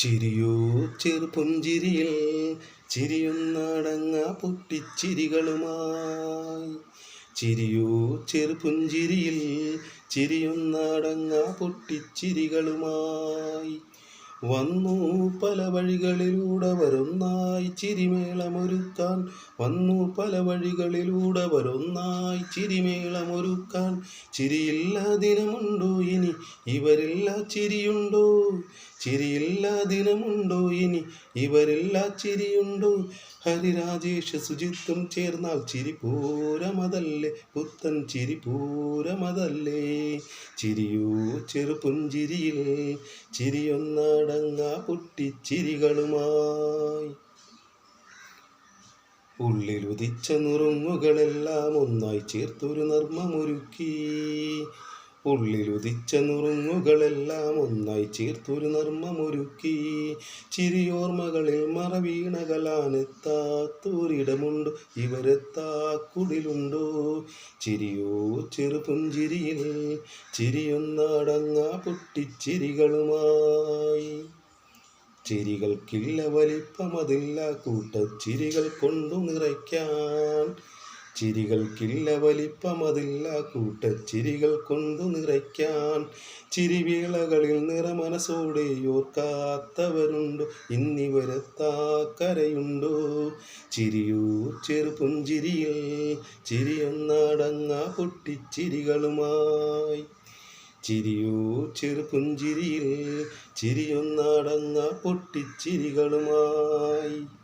ചിരിയോ ചെറുപുഞ്ചിരിയിൽ ചിരിയൊന്നടങ്ങ പൊട്ടിച്ചിരികളുമായി. ചിരിയോ ചെറുപുഞ്ചിരിയിൽ ചിരിയൊന്നടങ്ങ പൊട്ടിച്ചിരികളുമായി. വന്നു പല വഴികളിലൂടെ വരുന്നായി ചിരിമേളമൊരുക്കാൻ. വന്നു പല വഴികളിലൂടെ വരുന്നായി ചിരിമേളമൊരുക്കാൻ. ചിരിയില്ല ദിനമുണ്ടോ ഇനി ഇവരില്ല ചിരിയുണ്ടോ? ചിരിയില്ല ദിനമുണ്ടോ ഇനി ഇവരില്ല ചിരിയുണ്ടോ? ഹരിരാജേഷ് സുജിത്തും ചേർന്നാൽ ചിരിപൂരമതല്ലേ, പുത്തൻ ചിരിപൂരമതല്ലേ. ചിരിയോ ചെറുപുഞ്ചിരിയിൽ ചിരിയൊന്നടങ്ങ പൊട്ടിച്ചിരികളുമായി. ഉള്ളിലുദിച്ച നുറുങ്ങുകളെല്ലാം ഒന്നായി ചേർത്തൊരു നർമ്മമൊരുക്കി. ഉള്ളിലുദിച്ച നുറുങ്ങുകളെല്ലാം ഒന്നായി ചേർത്തൊരു നർമ്മമൊരുക്കി. ചിരിയോർമ്മകളിൽ മറവീണകലാനെത്താത്തൊരിടമുണ്ടോ, ഇവരെത്താക്കുടിലുണ്ടോ? ചിരിയോ ചെറുപുഞ്ചിരിയിൽ ചിരിയൊന്നടങ്ങ പൊട്ടിച്ചിരികളുമായി. ചിരികൾക്കില്ല വലിപ്പമതില്ല കൂട്ടച്ചിരികൾ കൊണ്ടു നിറയ്ക്കാൻ. ചിരികൾക്കില്ല വലിപ്പമതില്ല കൂട്ടച്ചിരികൾ കൊണ്ടു നിറയ്ക്കാൻ. ചിരിവേളകളിൽ നിറമനസോടെ ഓർക്കാത്തവരുണ്ടോ, ഇന്നിവരെത്താക്കരയുണ്ടോ? ചിരിയോ ചെറുപുഞ്ചിരിയിൽ ചിരിയൊന്നടങ്ങ പൊട്ടിച്ചിരികളുമായി. ചിരിയോ ചെറുപുഞ്ചിരിയിൽ ചിരിയൊന്നടങ്ങ പൊട്ടിച്ചിരികളുമായി.